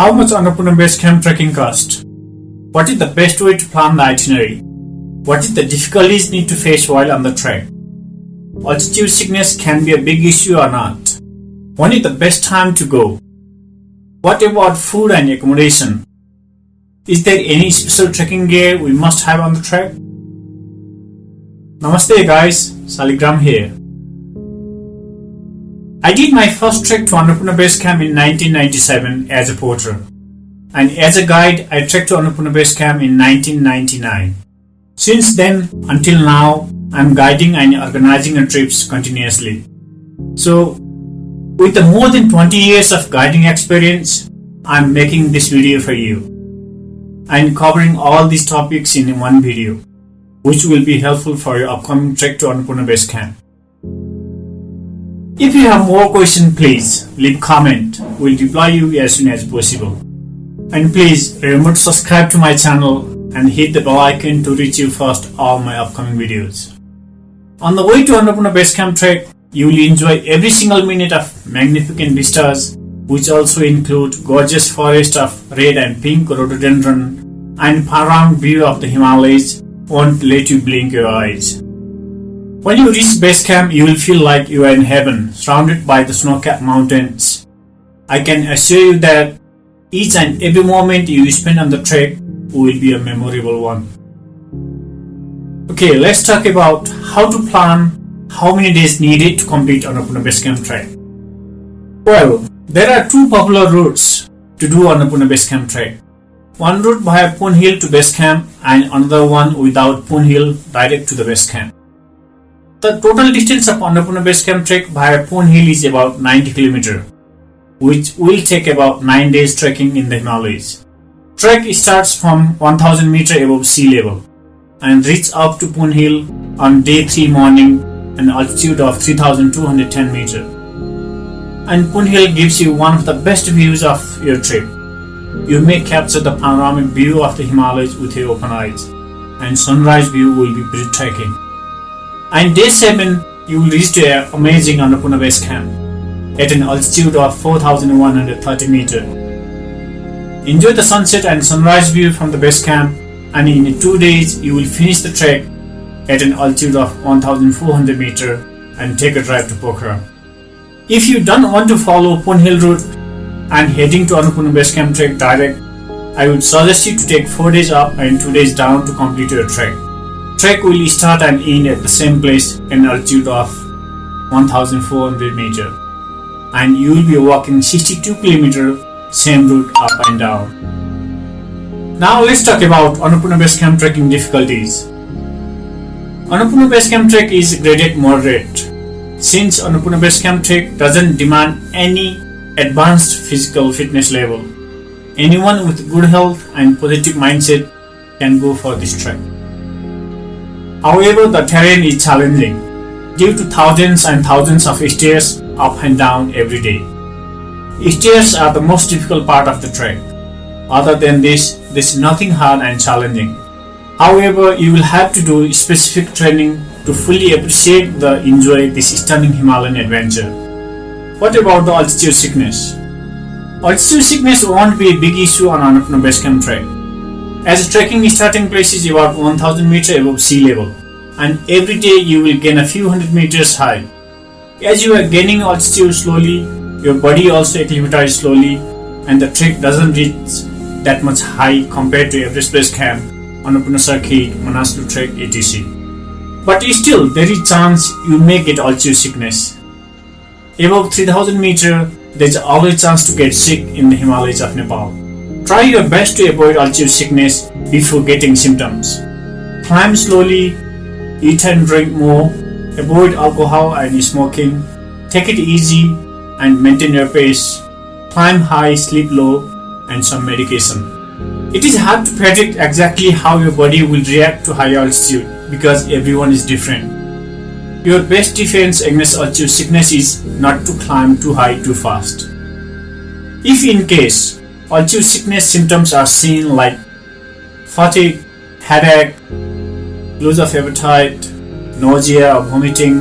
How much Annapurna Base Camp trekking cost? What is the best way to plan the itinerary? What is the difficulties need to face while on the trek? Altitude sickness can be a big issue or not? When is the best time to go? What about food and accommodation? Is there any special trekking gear we must have on the trek? Namaste guys, Saligram here. I did my first trek to Annapurna Base Camp in 1997 as a porter, and as a guide I trekked to Annapurna Base Camp in 1999. Since then until now, I am guiding and organizing trips continuously. So, with the more than 20 years of guiding experience, I am making this video for you. I am covering all these topics in one video, which will be helpful for your upcoming trek to Annapurna Base Camp. If you have more questions, please leave comment. We'll reply you as soon as possible. And please remember to subscribe to my channel and hit the bell icon to reach you first all my upcoming videos. On the way to Annapurna Base Camp Trek, you will enjoy every single minute of magnificent vistas, which also include gorgeous forest of red and pink rhododendron and panoramic view of the Himalayas won't let you blink your eyes. When you reach base camp, you will feel like you are in heaven, surrounded by the snow-capped mountains. I can assure you that each and every moment you spend on the trek will be a memorable one. Okay, let's talk about how to plan how many days needed to complete Annapurna Base Camp Trek. Well, there are two popular routes to do Annapurna Base Camp Trek. One route via Pune Hill to base camp and another one without Pune Hill direct to the base camp. The total distance of Annapurna Base Camp Trek via Pune Hill is about 90 km, which will take about 9 days trekking in the Himalayas. Trek starts from 1000 meter above sea level and reaches up to Pune Hill on day 3 morning, an altitude of 3210 meter. And Pune Hill gives you one of the best views of your trip. You may capture the panoramic view of the Himalayas with your open eyes, and sunrise view will be breathtaking. And day 7, you will reach to an amazing Annapurna Base Camp at an altitude of 4130 meter. Enjoy the sunset and sunrise view from the base camp, and in 2 days you will finish the trek at an altitude of 1400 meter and take a drive to Pokhara. If you don't want to follow Pune Hill route and heading to Annapurna Base Camp Trek direct, I would suggest you to take 4 days up and 2 days down to complete your trek. Trek will start and end at the same place at an altitude of 1400 meter, and you will be walking 62 km same route up and down. Now let's talk about Annapurna Base Camp trekking difficulties. Annapurna Base Camp Trek is graded moderate. Since Annapurna Base Camp Trek doesn't demand any advanced physical fitness level, anyone with good health and positive mindset can go for this trek. However, the terrain is challenging due to thousands and thousands of stairs up and down every day. Stairs are the most difficult part of the trek. Other than this, there is nothing hard and challenging. However, you will have to do specific training to fully appreciate and enjoy this stunning Himalayan adventure. What about the altitude sickness? Altitude sickness won't be a big issue on Annapurna Base Camp Trek, as trekking starting place is about 1000 meter above sea level, and every day you will gain a few hundred meters high. As you are gaining altitude slowly, your body also acclimatizes slowly, and the trek doesn't reach that much high compared to Everest Base Camp, Annapurna Circuit, Manaslu Trek, etc. But still, there is chance you may get altitude sickness. Above 3000 meter, there is always chance to get sick in the Himalayas of Nepal. Try your best to avoid altitude sickness before getting symptoms. Climb slowly, eat and drink more, avoid alcohol and smoking, take it easy and maintain your pace. Climb high, sleep low, and some medication. It is hard to predict exactly how your body will react to high altitude because everyone is different. Your best defense against altitude sickness is not to climb too high too fast. If in case altitude sickness symptoms are seen like fatigue, headache, loss of appetite, nausea or vomiting,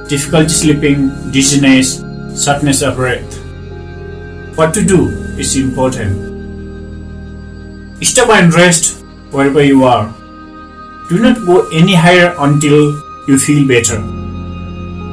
difficulty sleeping, dizziness, shortness of breath. What to do is important. Stop and rest wherever you are. Do not go any higher until you feel better.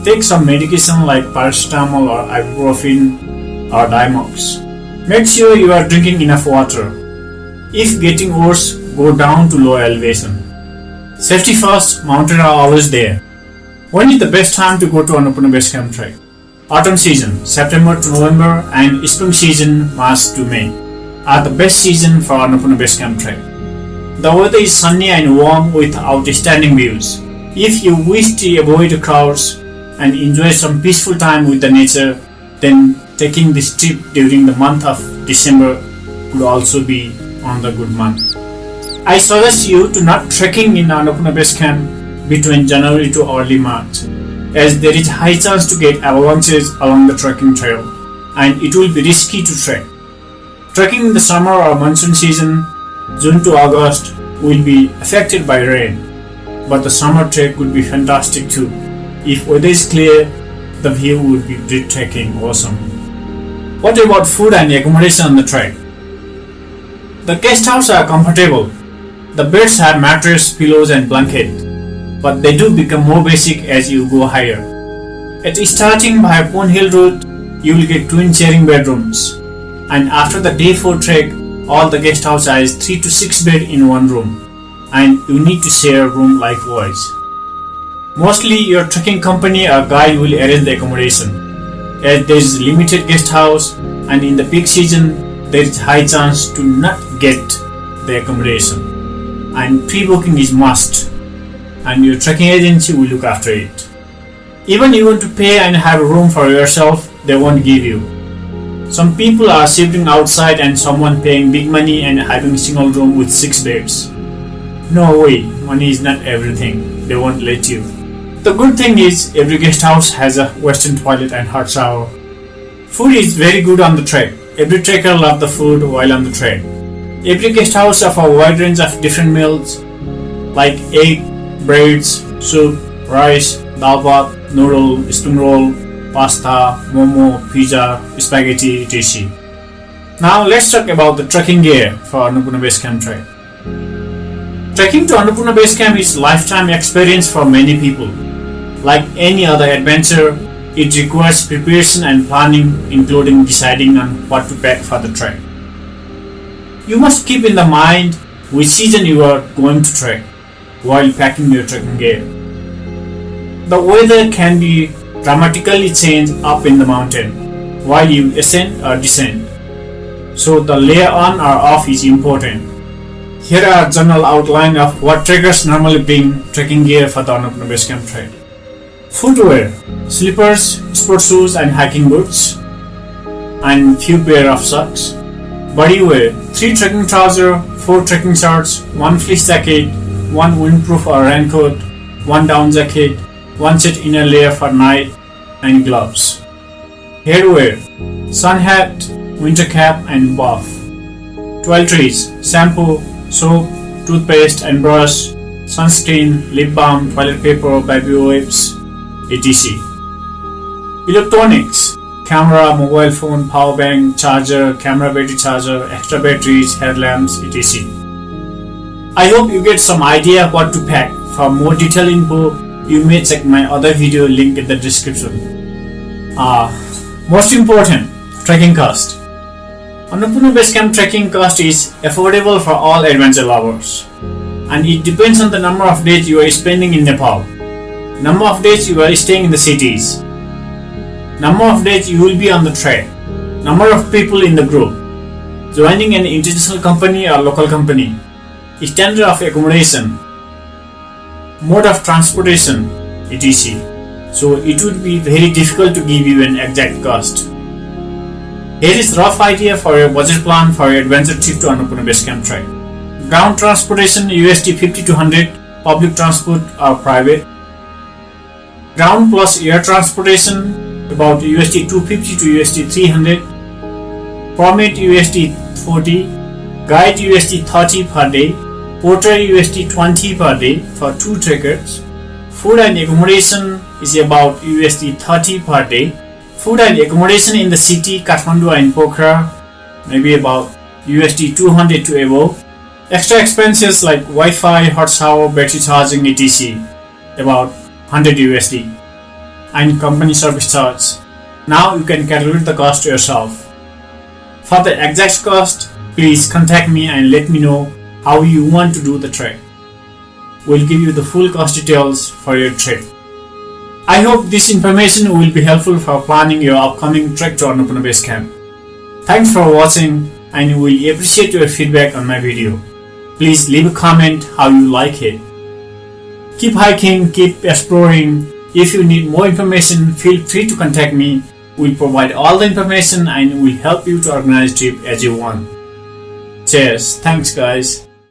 Take some medication like paracetamol or ibuprofen or Diamox. Make sure you are drinking enough water. If getting worse, go down to low elevation. Safety first, mountains are always there. When is the best time to go to Annapurna Base Camp Trek? Autumn season, September to November, and spring season, March to May, are the best season for Annapurna Base Camp Trek. The weather is sunny and warm with outstanding views. If you wish to avoid crowds and enjoy some peaceful time with the nature, then taking this trip during the month of December could also be on the good month. I suggest you to not trekking in Annapurna Base Camp between January to early March, as there is high chance to get avalanches along the trekking trail and it will be risky to trek. Trekking in the summer or monsoon season, June to August, will be affected by rain, but the summer trek would be fantastic too. If weather is clear, the view would be breathtaking, awesome. What about food and accommodation on the trek? The guest houses are comfortable. The beds have mattress, pillows and blanket, but they do become more basic as you go higher. At starting by Pone Hill route, you will get twin sharing bedrooms, and after the day 4 trek, all the guest house has 3 to 6 beds in one room, and you need to share a room likewise. Mostly your trekking company or guide will arrange the accommodation, as there is limited guest house and in the peak season there is high chance to not get the accommodation, and pre-booking is must, and your trekking agency will look after it. Even you want to pay and have a room for yourself, they won't give you. Some people are shifting outside and someone paying big money and having a single room with 6 beds. No way, money is not everything, they won't let you. The good thing is every guest house has a western toilet and hot shower. Food is very good on the trek. Every trekker loves the food while on the trek. Every guest house offers a wide range of different meals like egg, breads, soup, rice, dal bhat, noodle, spring roll, pasta, momo, pizza, spaghetti, etc. Now let's talk about the trekking gear for Annapurna Base Camp Trek. Trekking to Annapurna Base Camp is a lifetime experience for many people. Like any other adventure, it requires preparation and planning, including deciding on what to pack for the trek. You must keep in the mind which season you are going to trek while packing your trekking gear. The weather can be dramatically changed up in the mountain while you ascend or descend, so the layer on or off is important. Here are a general outline of what trekkers normally bring trekking gear for the Annapurna Base Camp Trek. Footwear: slippers, sports shoes and hiking boots, and few pair of socks. Body wear: 3 trekking trousers, 4 trekking shorts, 1 fleece jacket, 1 windproof or raincoat, 1 down jacket, 1 set inner layer for night, and gloves. Hair wear: sun hat, winter cap and buff. Toiletries: shampoo, soap, toothpaste and brush, sunscreen, lip balm, toilet paper, baby wipes, etc. Electronics: camera, mobile phone, power bank, charger, camera battery charger, extra batteries, headlamps, etc. I hope you get some idea what to pack. For more detailed info, you may check my other video link in the description. Most important, trekking cost. Annapurna Base Camp trekking cost is affordable for all adventure lovers, and it depends on the number of days you are spending in Nepal, number of days you are staying in the cities, number of days you will be on the trek, number of people in the group, joining an international company or local company, standard of accommodation, mode of transportation, etc. So it would be very difficult to give you an exact cost. Here is rough idea for your budget plan for your adventure trip to Annapurna Base Camp Trek. Ground transportation USD 50 to 100, public transport or private. Ground plus air transportation about USD 250 to USD 300. Permit USD 40, guide USD 30 per day, porter USD 20 per day for 2 trekkers. Food and accommodation is about USD 30 per day. Food and accommodation in the city, Kathmandu and Pokhara, maybe about USD 200 to above. Extra expenses like Wi-Fi, hot shower, battery charging, etc. about 100 USD and company service charge. Now you can calculate the cost yourself. For the exact cost, please contact me and let me know how you want to do the trek. We'll give you the full cost details for your trip. I hope this information will be helpful for planning your upcoming trek to Annapurna Base Camp. Thanks for watching, and we appreciate your feedback on my video. Please leave a comment how you like it. Keep hiking, keep exploring. If you need more information, feel free to contact me. We'll provide all the information and we'll help you to organize trip as you want. Cheers. Thanks guys.